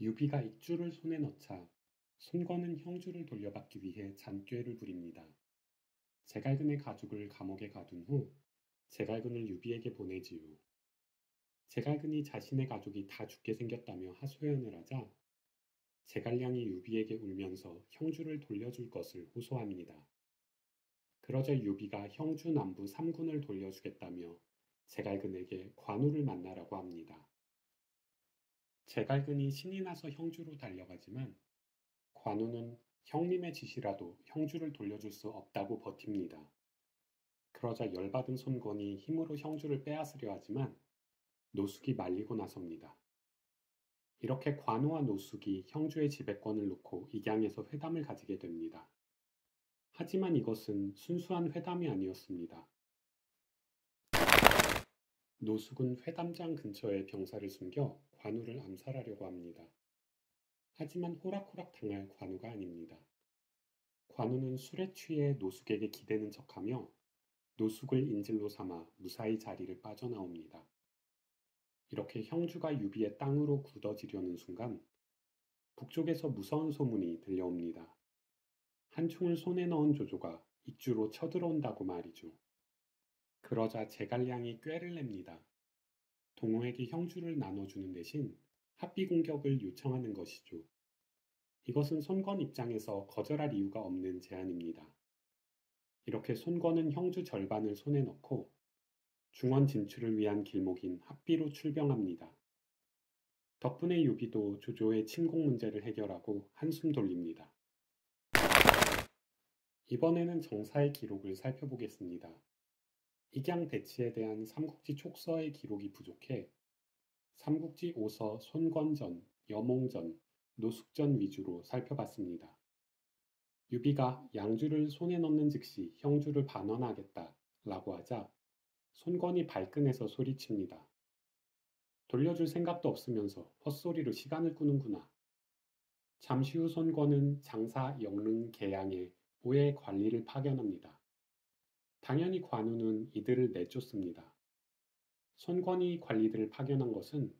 유비가 익주를 손에 넣자 손권은 형주를 돌려받기 위해 잔꾀를 부립니다. 제갈근의 가족을 감옥에 가둔 후 제갈근을 유비에게 보내지요. 제갈근이 자신의 가족이 다 죽게 생겼다며 하소연을 하자 제갈량이 유비에게 울면서 형주를 돌려줄 것을 호소합니다. 그러자 유비가 형주 남부 3군을 돌려주겠다며 제갈근에게 관우를 만나라고 합니다. 제갈근이 신이 나서 형주로 달려가지만 관우는 형님의 지시라도 형주를 돌려줄 수 없다고 버팁니다. 그러자 열받은 손권이 힘으로 형주를 빼앗으려 하지만 노숙이 말리고 나섭니다. 이렇게 관우와 노숙이 형주의 지배권을 놓고 익양에서 회담을 가지게 됩니다. 하지만 이것은 순수한 회담이 아니었습니다. 노숙은 회담장 근처에 병사를 숨겨 관우를 암살하려고 합니다. 하지만 호락호락 당할 관우가 아닙니다. 관우는 술에 취해 노숙에게 기대는 척하며 노숙을 인질로 삼아 무사히 자리를 빠져나옵니다. 이렇게 형주가 유비의 땅으로 굳어지려는 순간 북쪽에서 무서운 소문이 들려옵니다. 한 총을 손에 넣은 조조가 익주로 쳐들어온다고 말이죠. 그러자 제갈량이 꾀를 냅니다. 동호에게 형주를 나눠주는 대신 합비 공격을 요청하는 것이죠. 이것은 손권 입장에서 거절할 이유가 없는 제안입니다. 이렇게 손권은 형주 절반을 손에 넣고 중원 진출을 위한 길목인 합비로 출병합니다. 덕분에 유비도 조조의 침공 문제를 해결하고 한숨 돌립니다. 이번에는 정사의 기록을 살펴보겠습니다. 익양 대치에 대한 삼국지 촉서의 기록이 부족해 삼국지 5서 손권전, 여몽전, 노숙전 위주로 살펴봤습니다. 유비가 양주를 손에 넣는 즉시 형주를 반환하겠다 라고 하자 손권이 발끈해서 소리칩니다. 돌려줄 생각도 없으면서 헛소리로 시간을 끄는구나. 잠시 후 손권은 장사 영릉 계양에 오해 관리를 파견합니다. 당연히 관우는 이들을 내쫓습니다. 손권이 관리들을 파견한 것은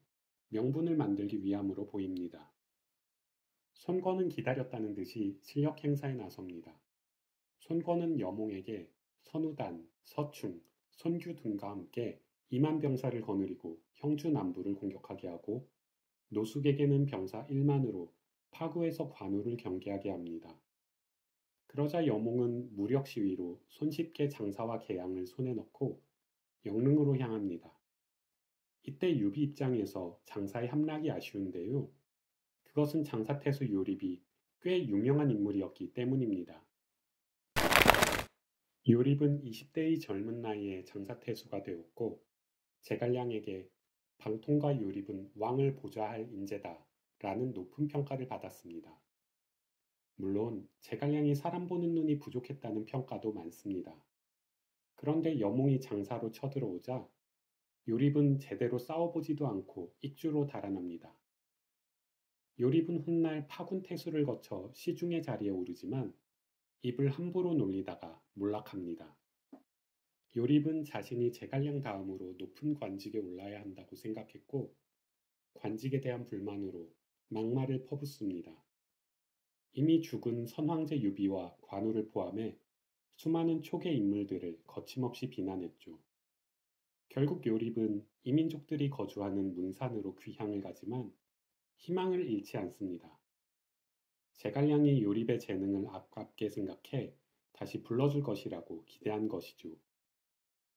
명분을 만들기 위함으로 보입니다. 손권은 기다렸다는 듯이 실력 행사에 나섭니다. 손권은 여몽에게 선우단, 서충, 손규 등과 함께 2만 병사를 거느리고 형주 남부를 공격하게 하고 노숙에게는 병사 1만으로 파구에서 관우를 경계하게 합니다. 그러자 여몽은 무력 시위로 손쉽게 장사와 계양을 손에 넣고 영릉으로 향합니다. 이때 유비 입장에서 장사의 함락이 아쉬운데요. 그것은 장사태수 요립이 꽤 유명한 인물이었기 때문입니다. 요립은 20대의 젊은 나이에 장사태수가 되었고 제갈량에게 방통과 요립은 왕을 보좌할 인재다 라는 높은 평가를 받았습니다. 물론 제갈량이 사람 보는 눈이 부족했다는 평가도 많습니다. 그런데 여몽이 장사로 쳐들어오자 요립은 제대로 싸워보지도 않고 익주로 달아납니다. 요립은 훗날 파군태수를 거쳐 시중의 자리에 오르지만 입을 함부로 놀리다가 몰락합니다. 요립은 자신이 제갈량 다음으로 높은 관직에 올라야 한다고 생각했고 관직에 대한 불만으로 막말을 퍼붓습니다. 이미 죽은 선황제 유비와 관우를 포함해 수많은 초계 인물들을 거침없이 비난했죠. 결국 요립은 이민족들이 거주하는 문산으로 귀향을 가지만 희망을 잃지 않습니다. 제갈량이 요립의 재능을 아깝게 생각해 다시 불러줄 것이라고 기대한 것이죠.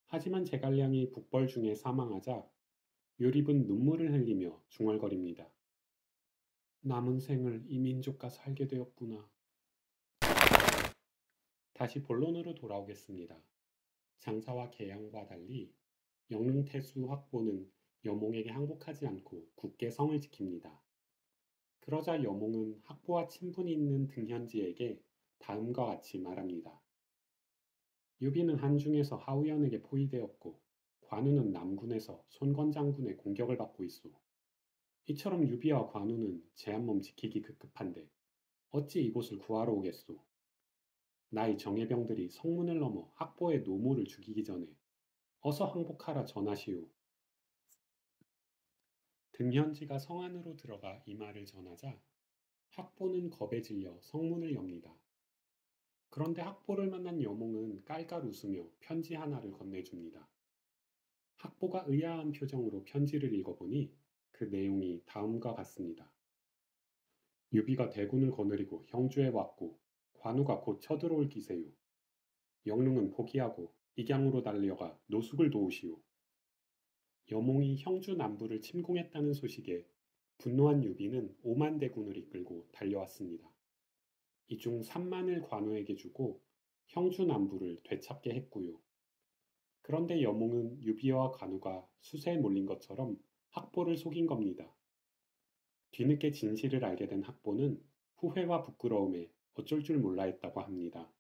하지만 제갈량이 북벌 중에 사망하자 요립은 눈물을 흘리며 중얼거립니다. 남은 생을 이 민족과 살게 되었구나. 다시 본론으로 돌아오겠습니다. 장사와 계양과 달리 영릉태수 확보는 여몽에게 항복하지 않고 굳게 성을 지킵니다. 그러자 여몽은 학보와 친분이 있는 등현지에게 다음과 같이 말합니다. 유비는 한중에서 하우연에게 포위되었고 관우는 남군에서 손권 장군의 공격을 받고 있소. 이처럼 유비와 관우는 제 한 몸 지키기 급급한데 어찌 이곳을 구하러 오겠소. 나의 정예병들이 성문을 넘어 학보의 노모를 죽이기 전에 어서 항복하라 전하시오. 등현지가 성 안으로 들어가 이 말을 전하자 학보는 겁에 질려 성문을 엽니다. 그런데 학보를 만난 여몽은 깔깔 웃으며 편지 하나를 건네줍니다. 학보가 의아한 표정으로 편지를 읽어보니 그 내용이 다음과 같습니다. 유비가 대군을 거느리고 형주에 왔고 관우가 곧 쳐들어올 기세요. 영릉은 포기하고 익양으로 달려가 노숙을 도우시오. 여몽이 형주 남부를 침공했다는 소식에 분노한 유비는 5만 대군을 이끌고 달려왔습니다. 이 중 3만을 관우에게 주고 형주 남부를 되찾게 했고요. 그런데 여몽은 유비와 관우가 수세에 몰린 것처럼 학보를 속인 겁니다. 뒤늦게 진실을 알게 된 학보는 후회와 부끄러움에 어쩔 줄 몰라 했다고 합니다.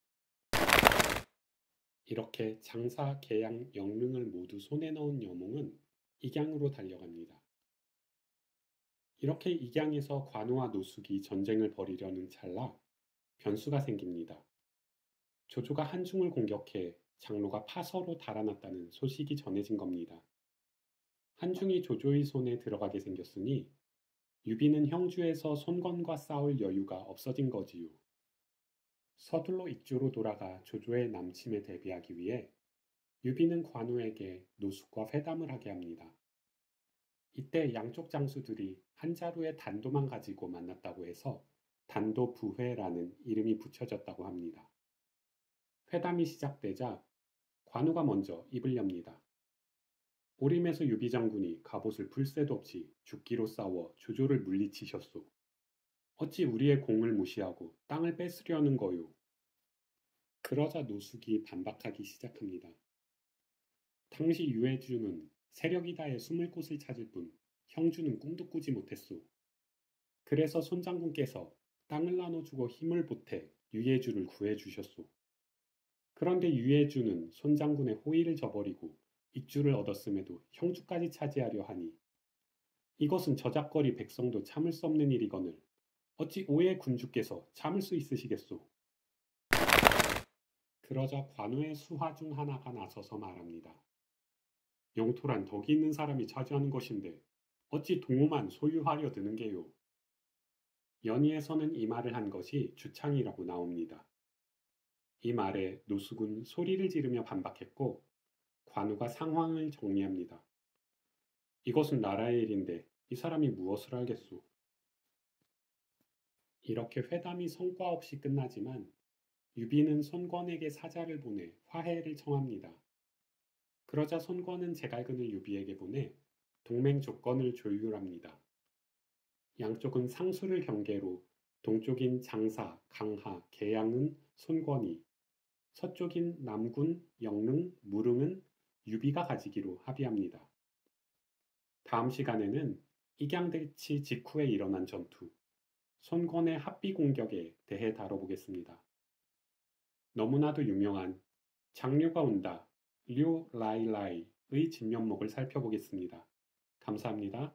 이렇게 장사, 계양, 영릉을 모두 손에 넣은 여몽은 익양으로 달려갑니다. 이렇게 익양에서 관우와 노숙이 전쟁을 벌이려는 찰나 변수가 생깁니다. 조조가 한중을 공격해 장로가 파서로 달아났다는 소식이 전해진 겁니다. 한중이 조조의 손에 들어가게 생겼으니 유비는 형주에서 손권과 싸울 여유가 없어진 거지요. 서둘러 익주로 돌아가 조조의 남침에 대비하기 위해 유비는 관우에게 노숙과 회담을 하게 합니다. 이때 양쪽 장수들이 한 자루의 단도만 가지고 만났다고 해서 단도부회라는 이름이 붙여졌다고 합니다. 회담이 시작되자 관우가 먼저 입을 엽니다. 오림에서 유비 장군이 갑옷을 풀 새도 없이 죽기로 싸워 조조를 물리치셨소. 어찌 우리의 공을 무시하고 땅을 뺏으려는 거요. 그러자 노숙이 반박하기 시작합니다. 당시 유해주는 세력이 다해 숨을 곳을 찾을 뿐 형주는 꿈도 꾸지 못했소. 그래서 손장군께서 땅을 나눠주고 힘을 보태 유해주를 구해주셨소. 그런데 유해주는 손장군의 호의를 저버리고 익주를 얻었음에도 형주까지 차지하려 하니 이것은 저작거리 백성도 참을 수 없는 일이거늘 어찌 오해 군주께서 참을 수 있으시겠소. 그러자 관우의 수하 중 하나가 나서서 말합니다. 영토란 덕이 있는 사람이 차지하는 것인데 어찌 동호만 소유하려 드는 게요. 연희에서는 이 말을 한 것이 주창이라고 나옵니다. 이 말에 노숙은 소리를 지르며 반박했고 관우가 상황을 정리합니다. 이것은 나라의 일인데 이 사람이 무엇을 알겠소. 이렇게 회담이 성과 없이 끝나지만 유비는 손권에게 사자를 보내 화해를 청합니다. 그러자 손권은 제갈근을 유비에게 보내 동맹 조건을 조율합니다. 양쪽은 상수를 경계로 동쪽인 장사, 강하, 계양은 손권이, 서쪽인 남군, 영릉, 무릉은 유비가 가지기로 합의합니다. 다음 시간에는 익양대치 직후에 일어난 전투, 손권의 합비 공격에 대해 다뤄보겠습니다. 너무나도 유명한 장류가 온다, 류 라이라이의 진면목을 살펴보겠습니다. 감사합니다.